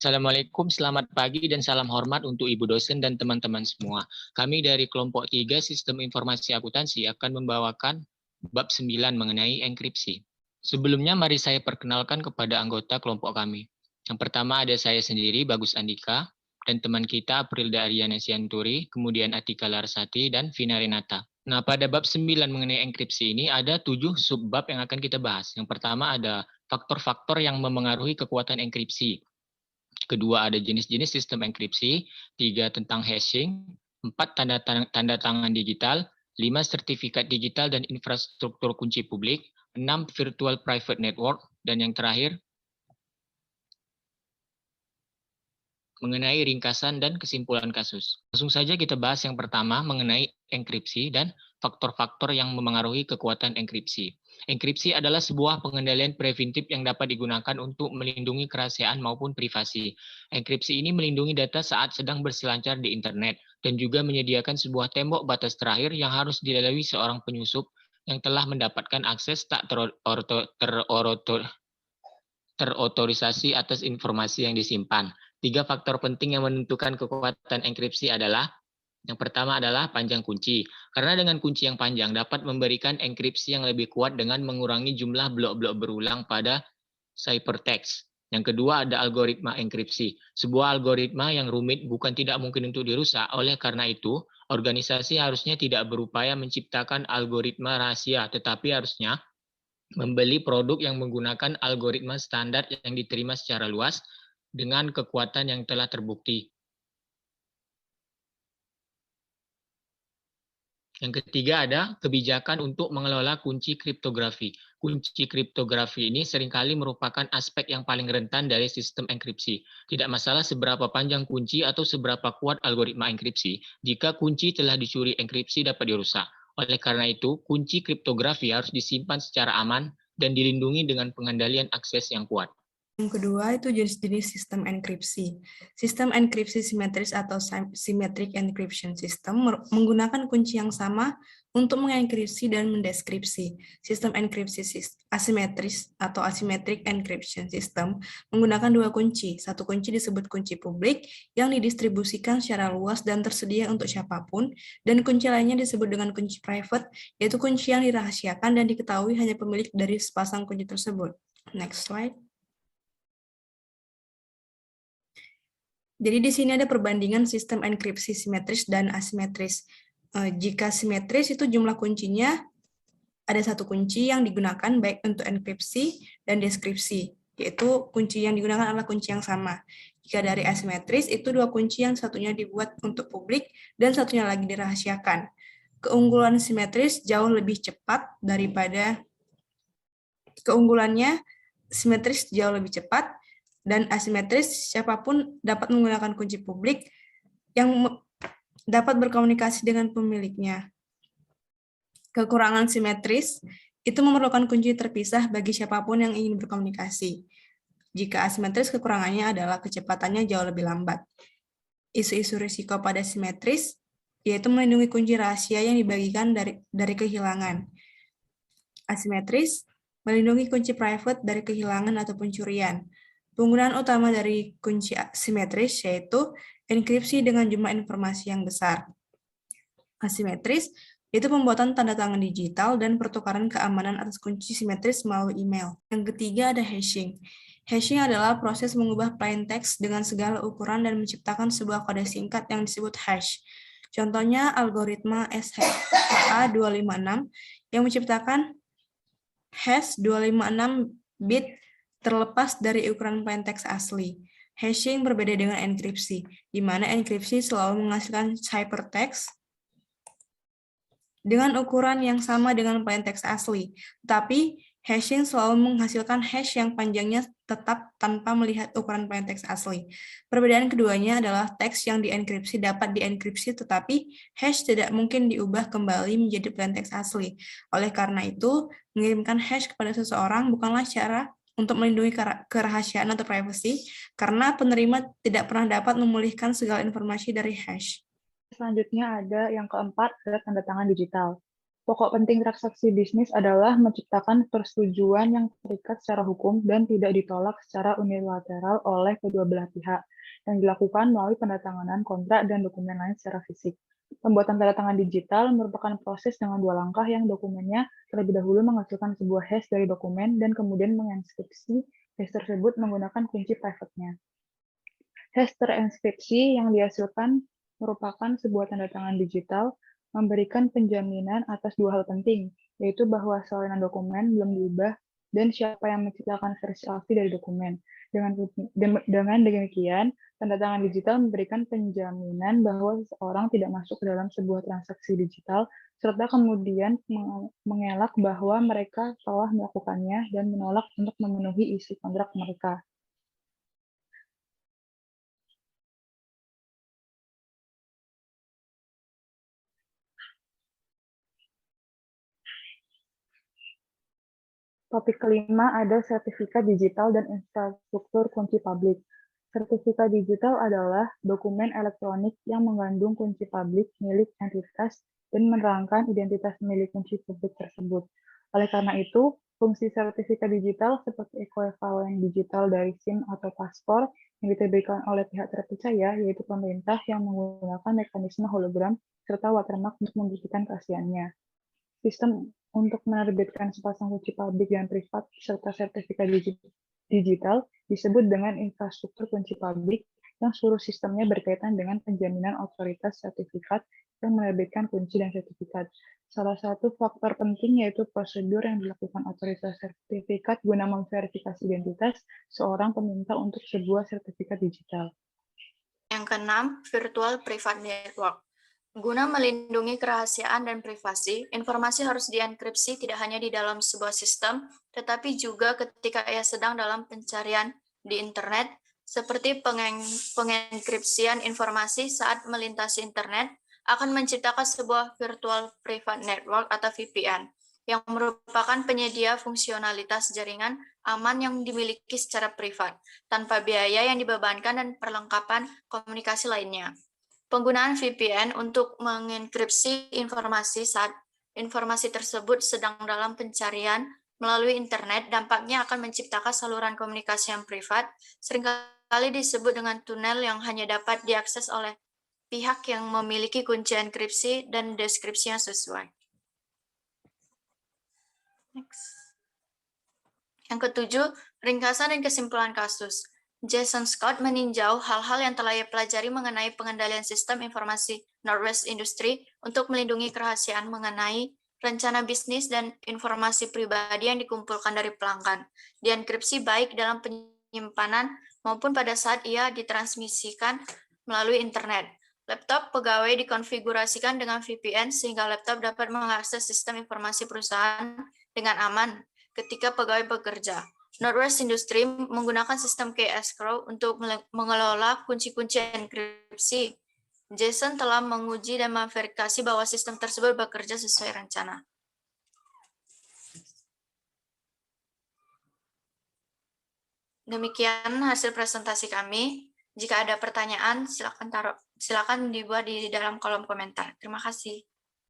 Assalamualaikum, selamat pagi dan salam hormat untuk Ibu dosen dan teman-teman semua. Kami dari kelompok 3 Sistem Informasi Akuntansi akan membawakan bab 9 mengenai enkripsi. Sebelumnya mari saya perkenalkan kepada anggota kelompok kami. Yang pertama ada saya sendiri, Bagus Andika, dan teman kita Aprilda Aryana Sianturi, kemudian Atika Larsati, dan Vina Renata. Nah, pada bab 9 mengenai enkripsi ini ada 7 subbab yang akan kita bahas. Yang pertama ada faktor-faktor yang memengaruhi kekuatan enkripsi. Kedua ada jenis-jenis sistem enkripsi, 3 tentang hashing, 4 tanda tangan digital, 5 sertifikat digital dan infrastruktur kunci publik, 6 virtual private network, dan yang terakhir mengenai ringkasan dan kesimpulan kasus. Langsung saja kita bahas yang pertama mengenai enkripsi dan faktor-faktor yang memengaruhi kekuatan enkripsi. Enkripsi adalah sebuah pengendalian preventif yang dapat digunakan untuk melindungi kerahasiaan maupun privasi. Enkripsi ini melindungi data saat sedang berselancar di internet dan juga menyediakan sebuah tembok batas terakhir yang harus dilalui seorang penyusup yang telah mendapatkan akses tak terotorisasi atas informasi yang disimpan. 3 faktor penting yang menentukan kekuatan enkripsi adalah yang pertama adalah panjang kunci. Karena dengan kunci yang panjang dapat memberikan enkripsi yang lebih kuat dengan mengurangi jumlah blok-blok berulang pada ciphertext. Yang kedua ada algoritma enkripsi. Sebuah algoritma yang rumit bukan tidak mungkin untuk dirusak. Oleh karena itu, organisasi harusnya tidak berupaya menciptakan algoritma rahasia, tetapi harusnya membeli produk yang menggunakan algoritma standar yang diterima secara luas dengan kekuatan yang telah terbukti. Yang ketiga ada kebijakan untuk mengelola kunci kriptografi. Kunci kriptografi ini seringkali merupakan aspek yang paling rentan dari sistem enkripsi. Tidak masalah seberapa panjang kunci atau seberapa kuat algoritma enkripsi, jika kunci telah dicuri enkripsi dapat dirusak. Oleh karena itu, kunci kriptografi harus disimpan secara aman dan dilindungi dengan pengendalian akses yang kuat. Yang kedua itu jenis-jenis sistem enkripsi. Sistem enkripsi simetris atau symmetric encryption system menggunakan kunci yang sama untuk mengenkripsi dan mendeskripsi. Sistem enkripsi asimetris atau asymmetric encryption system menggunakan 2 kunci. Satu kunci disebut kunci publik yang didistribusikan secara luas dan tersedia untuk siapapun, dan kunci lainnya disebut dengan kunci private, yaitu kunci yang dirahasiakan dan diketahui hanya pemilik dari sepasang kunci tersebut. Next slide. Jadi di sini ada perbandingan sistem enkripsi simetris dan asimetris. Jika simetris itu jumlah kuncinya ada 1 kunci yang digunakan baik untuk enkripsi dan deskripsi, yaitu kunci yang digunakan adalah kunci yang sama. Jika dari asimetris itu 2 kunci yang satunya dibuat untuk publik dan satunya lagi dirahasiakan. Keunggulan simetris jauh lebih cepat daripada keunggulannya simetris jauh lebih cepat. Dan asimetris, siapapun dapat menggunakan kunci publik yang dapat berkomunikasi dengan pemiliknya. Kekurangan simetris itu memerlukan kunci terpisah bagi siapapun yang ingin berkomunikasi. Jika asimetris, kekurangannya adalah kecepatannya jauh lebih lambat. Isu-isu risiko pada simetris yaitu melindungi kunci rahasia yang dibagikan dari kehilangan. Asimetris melindungi kunci private dari kehilangan atau pencurian. Penggunaan utama dari kunci simetris yaitu enkripsi dengan jumlah informasi yang besar. Asimetris itu pembuatan tanda tangan digital dan pertukaran keamanan atas kunci simetris melalui email. Yang ketiga ada hashing. Hashing adalah proses mengubah plain text dengan segala ukuran dan menciptakan sebuah kode singkat yang disebut hash. Contohnya algoritma SHA-256 yang menciptakan hash 256 bit terlepas dari ukuran plain text asli. Hashing berbeda dengan enkripsi, di mana enkripsi selalu menghasilkan ciphertext dengan ukuran yang sama dengan plain text asli, tapi hashing selalu menghasilkan hash yang panjangnya tetap tanpa melihat ukuran plain text asli. Perbedaan keduanya adalah teks yang dienkripsi dapat dienkripsi, tetapi hash tidak mungkin diubah kembali menjadi plain text asli. Oleh karena itu, mengirimkan hash kepada seseorang bukanlah cara untuk melindungi kerahasiaan atau privacy, karena penerima tidak pernah dapat memulihkan segala informasi dari hash. Selanjutnya ada yang keempat, ada tanda tangan digital. Pokok penting transaksi bisnis adalah menciptakan persetujuan yang terikat secara hukum dan tidak ditolak secara unilateral oleh kedua belah pihak, yang dilakukan melalui penandatanganan kontrak dan dokumen lain secara fisik. Pembuatan tanda tangan digital merupakan proses dengan dua langkah yang dokumennya terlebih dahulu menghasilkan sebuah hash dari dokumen dan kemudian menginskripsi hash tersebut menggunakan kunci private-nya. Hash terinskripsi yang dihasilkan merupakan sebuah tanda tangan digital memberikan penjaminan atas dua hal penting, yaitu bahwa salinan dokumen belum diubah dan siapa yang menciptakan versi asli dari dokumen. Dengan demikian, tanda tangan digital memberikan penjaminan bahwa seseorang tidak masuk ke dalam sebuah transaksi digital, serta kemudian mengelak bahwa mereka telah melakukannya dan menolak untuk memenuhi isi kontrak mereka. Topik kelima ada sertifikat digital dan infrastruktur kunci publik. Sertifikat digital adalah dokumen elektronik yang mengandung kunci publik milik entitas dan menerangkan identitas milik kunci publik tersebut. Oleh karena itu, fungsi sertifikat digital seperti ekuivalen digital dari SIM atau paspor yang diterbitkan oleh pihak terpercaya, yaitu pemerintah yang menggunakan mekanisme hologram serta watermark untuk membuktikan keasliannya. Sistem untuk menerbitkan sepasang kunci publik dan privat serta sertifikat digital disebut dengan infrastruktur kunci publik yang seluruh sistemnya berkaitan dengan penjaminan otoritas sertifikat yang menerbitkan kunci dan sertifikat. Salah satu faktor penting yaitu prosedur yang dilakukan otoritas sertifikat guna memverifikasi identitas seorang peminta untuk sebuah sertifikat digital. Yang keenam, virtual private network. Guna melindungi kerahasiaan dan privasi, informasi harus dienkripsi tidak hanya di dalam sebuah sistem, tetapi juga ketika ia sedang dalam pencarian di internet, seperti pengenkripsian informasi saat melintasi internet, akan menciptakan sebuah virtual private network atau VPN, yang merupakan penyedia fungsionalitas jaringan aman yang dimiliki secara privat, tanpa biaya yang dibebankan dan perlengkapan komunikasi lainnya. Penggunaan VPN untuk mengenkripsi informasi saat informasi tersebut sedang dalam pencarian melalui internet dampaknya akan menciptakan saluran komunikasi yang privat, seringkali disebut dengan tunnel yang hanya dapat diakses oleh pihak yang memiliki kunci enkripsi dan deskripsi yang sesuai. Next. Yang ketujuh, ringkasan dan kesimpulan kasus. Jason Scott meninjau hal-hal yang telah ia pelajari mengenai pengendalian sistem informasi Northwest Industry untuk melindungi kerahasiaan mengenai rencana bisnis dan informasi pribadi yang dikumpulkan dari pelanggan, dienkripsi baik dalam penyimpanan maupun pada saat ia ditransmisikan melalui internet. Laptop pegawai dikonfigurasikan dengan VPN sehingga laptop dapat mengakses sistem informasi perusahaan dengan aman ketika pegawai bekerja. Northwest Industry menggunakan sistem key escrow untuk mengelola kunci-kunci enkripsi. Jason telah menguji dan memverifikasi bahwa sistem tersebut bekerja sesuai rencana. Demikian hasil presentasi kami. Jika ada pertanyaan, silakan dibuat di dalam kolom komentar. Terima kasih.